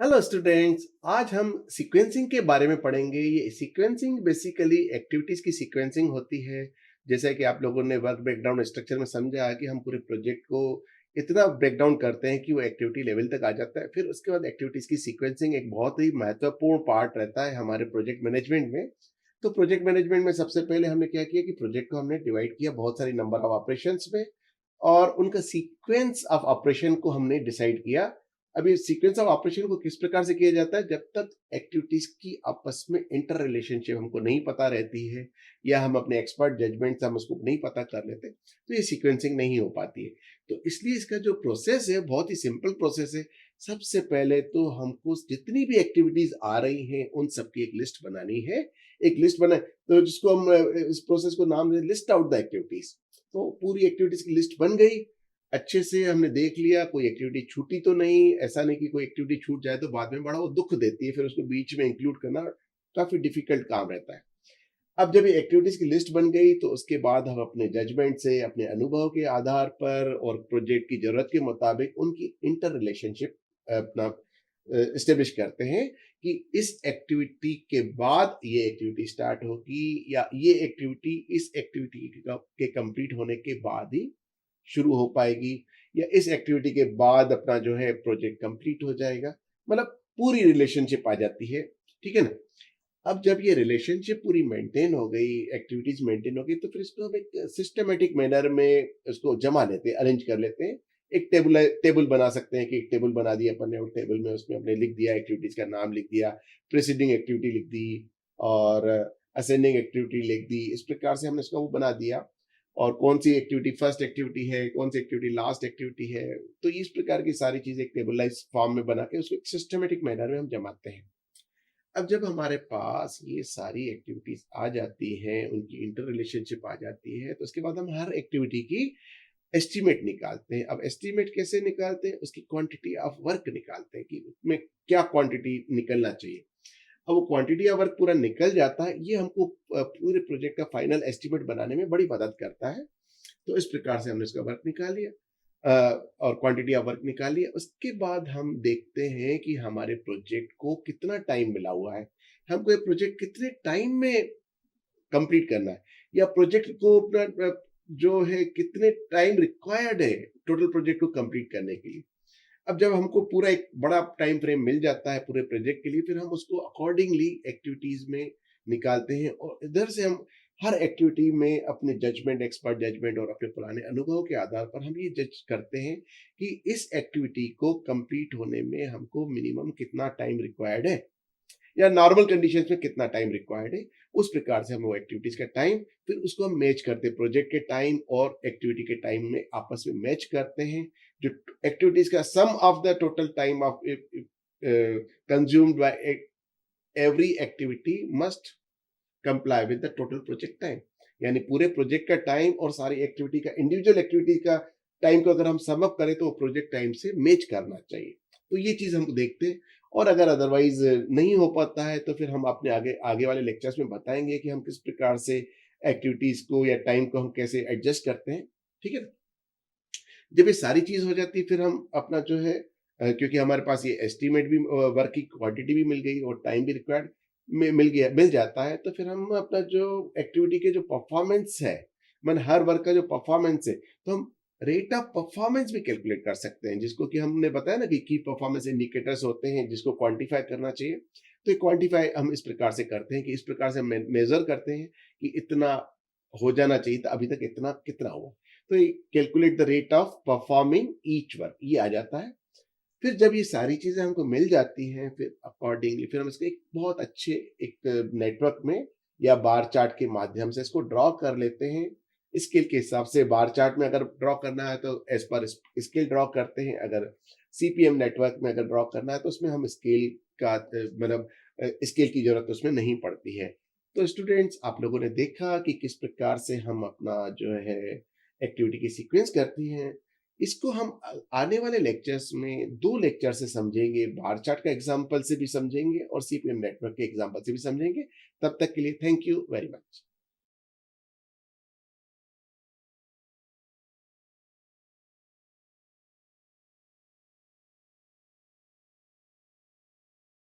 Hello students, आज हम sequencing के बारे में पढ़ेंगे। ये सीक्वेंसिंग बेसिकली एक्टिविटीज की सीक्वेंसिंग होती है। जैसा कि आप लोगों ने वर्क ब्रेकडाउन स्ट्रक्चर में समझा है कि हम पूरे प्रोजेक्ट को इतना ब्रेकडाउन करते हैं कि वो एक्टिविटी लेवल तक आ जाता है। फिर उसके बाद एक्टिविटीज की सीक्वेंसिंग एक बहुत ही महत्वपूर्ण पार्ट रहता है हमारे प्रोजेक्ट मैनेजमेंट में। तो प्रोजेक्ट मैनेजमेंट में सबसे पहले हमने क्या किया कि प्रोजेक्ट को हमने डिवाइड किया बहुत सारी नंबर ऑफ ऑपरेशंस में, और उनका सीक्वेंस ऑफ ऑपरेशन को हमने डिसाइड किया। अभी सीक्वेंस ऑफ ऑपरेशन को किस प्रकार से किया जाता है, जब तक एक्टिविटीज की आपस में इंटर रिलेशनशिप हमको नहीं पता रहती है या हम अपने एक्सपर्ट जजमेंट से हम उसको नहीं पता कर लेते, तो ये सीक्वेंसिंग नहीं हो पाती है। तो इसलिए इसका जो प्रोसेस है बहुत ही सिंपल प्रोसेस है। सबसे पहले तो हमको जितनी भी एक्टिविटीज आ रही हैं उन सबकी एक लिस्ट बनानी है। एक लिस्ट बना तो जिसको हम इस प्रोसेस को नाम दें लिस्ट आउट द एक्टिविटीज। तो पूरी एक्टिविटीज की लिस्ट बन गई, अच्छे से हमने देख लिया, कोई एक्टिविटी छूटी तो नहीं। ऐसा नहीं कि कोई एक्टिविटी छूट जाए तो बाद में बड़ा वो दुख देती है, फिर उसको बीच में इंक्लूड करना काफी डिफिकल्ट काम रहता है। अब जब ये एक्टिविटीज की लिस्ट बन गई तो उसके बाद हम अपने जजमेंट से, अपने अनुभव के आधार पर और प्रोजेक्ट की जरूरत के मुताबिक उनकी इंटर रिलेशनशिप अपना इस्टेब्लिश करते हैं कि इस एक्टिविटी के बाद ये एक्टिविटी स्टार्ट होगी या ये एक्टिविटी इस एक्टिविटी के कंप्लीट होने के बाद ही शुरू हो पाएगी, या इस एक्टिविटी के बाद अपना जो है प्रोजेक्ट कंप्लीट हो जाएगा। मतलब पूरी रिलेशनशिप आ जाती है, ठीक है ना। अब जब ये रिलेशनशिप पूरी मेंटेन हो गई, एक्टिविटीज मेंटेन हो गई, तो फिर इसको हम एक सिस्टमेटिक मैनर में इसको जमा लेते हैं, अरेंज कर लेते हैं। एक टेबल बना सकते हैं कि एक टेबल बना दिया अपन ने, और टेबल में उसमें हमने लिख दिया, एक्टिविटीज का नाम लिख दिया, प्रेसिडिंग एक्टिविटी लिख दी और असेंडिंग एक्टिविटी लिख दी। इस प्रकार से हमने इसको वो बना दिया, और कौन सी एक्टिविटी फर्स्ट एक्टिविटी है, कौन सी एक्टिविटी लास्ट एक्टिविटी है। तो इस प्रकार की सारी चीजें एक टेबलाइज फॉर्म में बना के उसको एक सिस्टमेटिक मैनर में हम जमाते हैं। अब जब हमारे पास ये सारी एक्टिविटीज आ जाती हैं, उनकी इंटर रिलेशनशिप आ जाती है, तो उसके बाद हम हर एक्टिविटी की एस्टीमेट निकालते हैं। अब एस्टीमेट कैसे निकालते हैं, उसकी क्वांटिटी ऑफ वर्क निकालते हैं कि उसमें क्या क्वांटिटी निकलना चाहिए। अब वो क्वांटिटी ऑफ वर्क पूरा निकल जाता है, ये हमको पूरे प्रोजेक्ट का फाइनल एस्टीमेट बनाने में बड़ी मदद करता है। तो इस प्रकार से हमने इसका वर्क निकाल लिया, और क्वांटिटी ऑफ वर्क निकाल लिया। उसके बाद हम देखते हैं कि हमारे प्रोजेक्ट को कितना टाइम मिला हुआ है, हमको ये प्रोजेक्ट कितने टाइम में कंप्लीट करना है, या प्रोजेक्ट को अपना जो है कितने टाइम रिक्वायर्ड है टोटल प्रोजेक्ट को कंप्लीट करने के लिए। अब जब हमको पूरा एक बड़ा टाइम फ्रेम मिल जाता है पूरे प्रोजेक्ट के लिए, फिर हम उसको अकॉर्डिंगली एक्टिविटीज में निकालते हैं, और इधर से हम हर एक्टिविटी में अपने जजमेंट, एक्सपर्ट जजमेंट और अपने पुराने अनुभव के आधार पर हम ये जज करते हैं कि इस एक्टिविटी को कंप्लीट होने में हमको मिनिमम कितना टाइम रिक्वायर्ड है, या नॉर्मल कंडीशंस में कितना टाइम रिक्वायर्ड है। उस प्रकार से हम वो एक्टिविटीज का टाइम, फिर उसको हम मैच करते हैं, प्रोजेक्ट के टाइम और एक्टिविटी के टाइम में आपस में मैच करते हैं। जो एक्टिविटीज का sum of the total time of consumed by every activity must comply with the total project time. यानी पूरे प्रोजेक्ट का टाइम और सारी एक्टिविटी का, इंडिविजुअल एक्टिविटी का टाइम को अगर हम सम अप करें तो वो प्रोजेक्ट टाइम से मैच करना चाहिए। तो ये चीज हम देखते हैं, और अगर अदरवाइज नहीं हो पाता है तो फिर हम अपने आगे आगे वाले लेक्चर्स में बताएंगे कि हम किस प्रकार से एक्टिविटीज को या टाइम को हम कैसे एडजस्ट करते हैं, ठीक है। जब ये सारी चीज हो जाती है, फिर हम अपना जो है क्योंकि हमारे पास ये एस्टीमेट भी, वर्क की क्वांटिटी भी मिल गई और टाइम भी रिक्वायर्ड मिल जाता है, तो फिर हम अपना जो एक्टिविटी के जो परफॉर्मेंस है, मन हर वर्क का जो परफॉर्मेंस है, तो हम रेट ऑफ परफॉर्मेंस भी कैलकुलेट कर सकते हैं, जिसको कि हमने बताया ना कि की परफॉर्मेंस इंडिकेटर्स होते हैं जिसको क्वांटिफाई करना चाहिए। तो ये क्वांटिफाई हम इस प्रकार से करते हैं कि इस प्रकार से मेजर करते हैं कि इतना हो जाना चाहिए था, अभी तक इतना कितना हुआ। तो ये calculate the rate of performing each work, ये आ जाता है। फिर जब ये सारी चीजें हमको मिल जाती हैं, फिर अकॉर्डिंगली फिर हम इसको एक बहुत अच्छे एक नेटवर्क में या बार चार्ट के माध्यम से इसको ड्रॉ कर लेते हैं। स्केल के हिसाब से बार चार्ट में अगर ड्रॉ करना है तो एज पर स्केल ड्रॉ करते हैं, अगर सीपीएम नेटवर्क में अगर ड्रॉ करना है तो उसमें हम स्केल का मतलब स्केल की जरूरत उसमें नहीं पड़ती है। तो स्टूडेंट्स, आप लोगों ने देखा कि किस प्रकार से हम अपना जो है एक्टिविटी की सीक्वेंस करती हैं। इसको हम आने वाले लेक्चर्स में 2 लेक्चर से समझेंगे, बार चार्ट का एग्जांपल से भी समझेंगे और सीपीएम नेटवर्क के एग्जांपल से भी समझेंगे। तब तक के लिए थैंक यू वेरी मच।